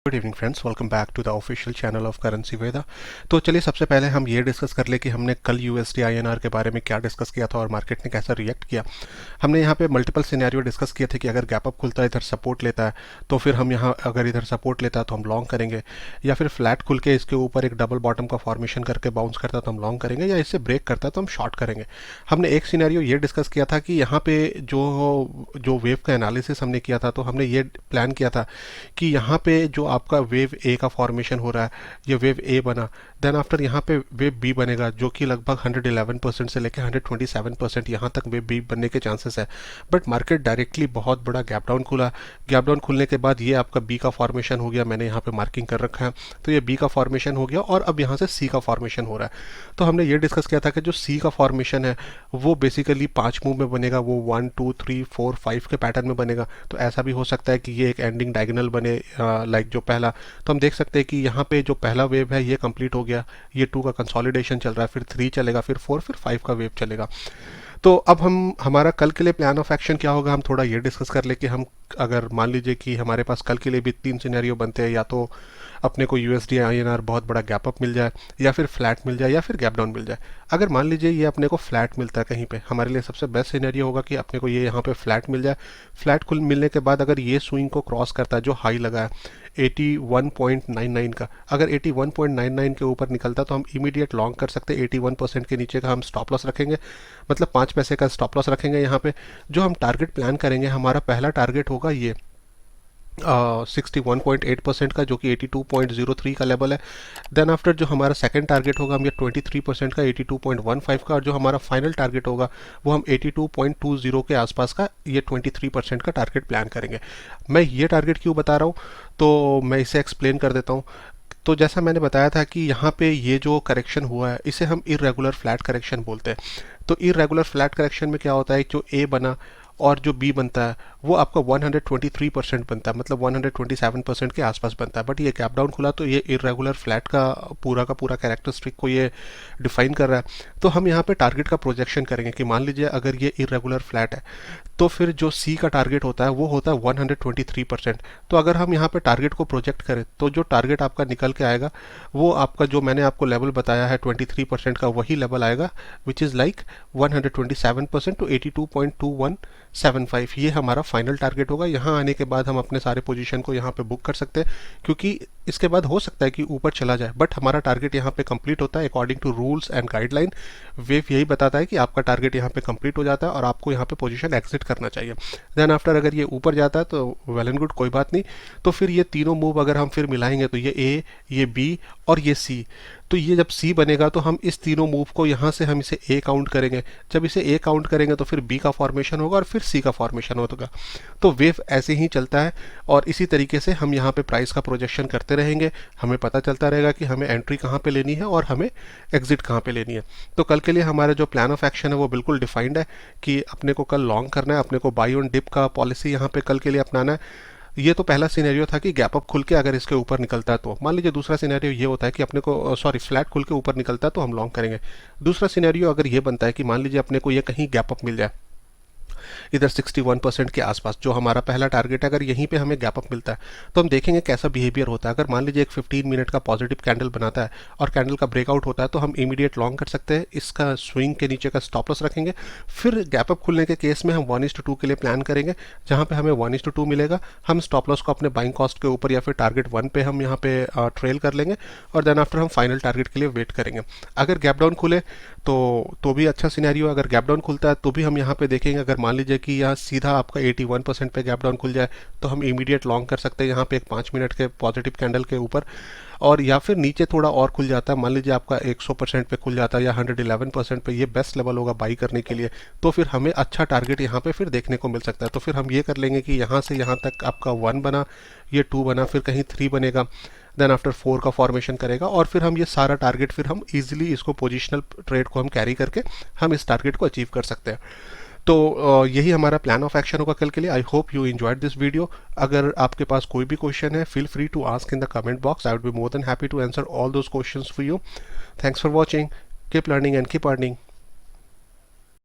Good evening friends, welcome back to the official channel of currency Veda. तो चलिए सबसे पहले हम ये डिस्कस कर ले कि हमने कल यूएसडी आईएनआर के बारे में क्या डिस्कस किया था और मार्केट ने कैसा रिएक्ट किया। हमने यहाँ पे मल्टीपल सिनेरियो डिस्कस किए थे कि अगर गैप अप खुलता है, इधर सपोर्ट लेता है तो फिर हम यहाँ अगर इधर सपोर्ट लेता है तो हम लॉन्ग करेंगे, या फिर फ्लैट खुल के इसके ऊपर एक डबल बॉटम का फॉर्मेशन करके बाउंस करता है तो हम लॉन्ग करेंगे, या इससे ब्रेक करता है तो हम शॉर्ट करेंगे। हमने एक सिनेरियो ये डिस्कस किया था कि यहाँ पे जो जो वेव का एनालिसिस हमने किया था, तो हमने ये प्लान किया था कि यहाँ पे जो आपका वेव ए का फॉर्मेशन हो रहा है, ये वेव ए बना, देन आफ्टर यहाँ पे वेव बी बनेगा जो कि लगभग 111% से लेकर 127% यहाँ तक वेव बी बनने के चांसेस है। बट मार्केट डायरेक्टली बहुत बड़ा गैप डाउन खुला। गैप डाउन खुलने के बाद ये आपका बी का फॉर्मेशन हो गया, मैंने यहाँ पे मार्किंग कर रखा है, तो ये बी का फॉर्मेशन हो गया और अब यहाँ से सी का फॉर्मेशन हो रहा है। तो हमने ये डिस्कस किया था कि जो सी का फॉर्मेशन है वो बेसिकली 5 मूव में बनेगा, वो 1 2 3 4 5 के पैटर्न में बनेगा। तो ऐसा भी हो सकता है कि ये एक एंडिंग डायगोनल बने, लाइक जो पहला, तो हम देख सकते हैं कि यहाँ पे जो पहला वेव है ये कंप्लीट हो गया, ये 2 का कंसोलिडेशन चल रहा है, फिर 3 चलेगा, फिर 4, फिर 5 का वेव चलेगा। तो अब हम हमारा कल के लिए प्लान ऑफ एक्शन क्या होगा, हम थोड़ा ये डिस्कस कर ले कि हम अगर मान लीजिए कि हमारे पास कल के लिए भी 3 सिनेरियो बनते हैं, या तो अपने को यूएसडी आईएनआर बहुत बड़ा गैप अप मिल जाए, या फिर फ्लैट मिल जाए, या फिर गैप डाउन मिल जाए। अगर मान लीजिए ये अपने को फ्लैट मिलता है कहीं पे, हमारे लिए सबसे बेस्ट सिनेरियो होगा कि अपने को ये यहाँ पे फ्लैट मिल जाए। फ्लैट कुल मिलने के बाद अगर ये स्विंग को क्रॉस करता है, जो हाई लगा है 81.99 का, अगर 81.99 के ऊपर निकलता तो हम इमीडिएट लॉन्ग कर सकते हैं। 81% के नीचे का हम स्टॉप लॉस रखेंगे, मतलब 5 पैसे का स्टॉप लॉस रखेंगे। यहाँ पे जो हम टारगेट प्लान करेंगे, हमारा पहला टारगेट होगा ये 61.8% का, जो कि 82.03 का लेवल है। देन आफ्टर जो हमारा सेकंड टारगेट होगा हम ये 23% का, 82.15 का, और जो हमारा फाइनल टारगेट होगा वो हम 82.20 के आसपास का, ये 23% का टारगेट प्लान करेंगे। मैं ये टारगेट क्यों बता रहा हूँ, तो मैं इसे एक्सप्लेन कर देता हूँ। तो जैसा मैंने बताया था कि यहाँ पे ये जो करेक्शन हुआ है इसे हम इरेगुलर फ्लैट करेक्शन बोलते हैं। तो इरेगुलर फ्लैट करेक्शन में क्या होता है, जो ए बना और जो बी बनता है वो आपका 123% बनता है, मतलब 127% के आसपास बनता है। बट ये गैप डाउन खुला तो ये इरेगुलर फ्लैट का पूरा कैरेक्टरिस्टिक को ये डिफाइन कर रहा है। तो हम यहाँ पे टारगेट का प्रोजेक्शन करेंगे कि मान लीजिए अगर ये इरेगुलर फ्लैट है तो फिर जो सी का टारगेट होता है वो होता है 123%। तो अगर हम यहाँ पे टारगेट को प्रोजेक्ट करें तो जो टारगेट आपका निकल के आएगा वो आपका, जो मैंने आपको लेवल बताया है 23% का, वही लेवल आएगा, विच इज़ लाइक 127% टू 82.2175। ये हमारा फाइनल टारगेट होगा। यहाँ आने के बाद हम अपने सारे पोजीशन को यहाँ पे बुक कर सकते हैं, क्योंकि इसके बाद हो सकता है कि ऊपर चला जाए, बट हमारा टारगेट यहाँ पे कंप्लीट होता है according to rules and guideline. Wave यही बताता है कि आपका टारगेट यहाँ पे कंप्लीट हो जाता है और आपको यहाँ पे पोजीशन एग्जिट करना चाहिए। देन आफ्टर अगर ये ऊपर जाता है तो वेल एंड गुड, कोई बात नहीं। तो फिर ये तीनों मूव अगर हम फिर मिलाएंगे तो ये ए, ये बी और ये सी, तो ये जब सी बनेगा तो हम इस तीनों मूव को यहाँ से हम इसे ए काउंट करेंगे। जब इसे ए काउंट करेंगे तो फिर बी का फॉर्मेशन होगा और फिर सी का फॉर्मेशन होगा। तो वेव ऐसे ही चलता है और इसी तरीके से हम यहाँ पे प्राइस का प्रोजेक्शन करते रहेंगे। हमें पता चलता रहेगा कि हमें एंट्री कहाँ पे लेनी है और हमें एग्जिट कहाँ पे लेनी है। तो कल के लिए हमारा जो प्लान ऑफ एक्शन है वो बिल्कुल डिफाइंड है कि अपने को कल लॉन्ग करना है, अपने को बाई ऑन डिप का पॉलिसी यहाँ पे कल के लिए अपनाना है। ये तो पहला सिनेरियो था कि गैप अप खुल के अगर इसके ऊपर निकलता है तो मान लीजिए। दूसरा सिनेरियो ये होता है कि अपने को फ्लैट खुल के ऊपर निकलता है तो हम लॉन्ग करेंगे। दूसरा सिनेरियो अगर ये बनता है कि मान लीजिए अपने को ये कहीं गैप अप मिल जाए इधर 61% के आसपास, जो हमारा पहला टारगेट है, अगर यहीं पे हमें गैप अप मिलता है तो हम देखेंगे कैसा बिहेवियर होता है। अगर मान लीजिए एक 15 मिनट का पॉजिटिव कैंडल बनाता है और कैंडल का ब्रेकआउट होता है तो हम इमीडिएट लॉन्ग कर सकते हैं, इसका स्विंग के नीचे का स्टॉप लॉस रखेंगे। फिर गैप अप खुलने के केस में हम 1:2 के लिए प्लान करेंगे, जहाँ पे हमें 1:2 मिलेगा, हम स्टॉप लॉस को अपने बाइंग कॉस्ट के ऊपर या फिर टारगेट 1 पे हम यहाँ पे ट्रेल कर लेंगे और देन आफ्टर हम फाइनल टारगेट के लिए वेट करेंगे। अगर गैप डाउन खुले तो भी अच्छा सिनेरियो। अगर गैप डाउन खुलता है तो भी हम यहाँ पे देखेंगे, अगर मान लीजिए कि यहाँ सीधा आपका 81% पे गैप डाउन खुल जाए तो हम इमीडिएट लॉन्ग कर सकते हैं यहाँ पे एक 5 मिनट के पॉजिटिव कैंडल के ऊपर। और या फिर नीचे थोड़ा और खुल जाता है, मान लीजिए आपका 100% पे खुल जाता है या 111% पे, ये बेस्ट लेवल होगा बाई करने के लिए। तो फिर हमें अच्छा टारगेट यहाँ पे फिर देखने को मिल सकता है। तो फिर हम ये कर लेंगे कि यहाँ से यहाँ तक आपका 1 बना, ये 2 बना, फिर कहीं 3 बनेगा, देन आफ्टर 4 का फॉर्मेशन करेगा और फिर हम ये सारा टारगेट फिर हम इजीली इसको पोजिशनल ट्रेड को हम कैरी करके हम इस टारगेट को अचीव कर सकते हैं। तो यही हमारा प्लान ऑफ एक्शन होगा कल के लिए। I hope you enjoyed this video. अगर आपके पास कोई भी क्वेश्चन है, feel free to ask in the comment box. I would be more than happy to answer all those questions for you. Thanks for watching. Keep learning and keep earning.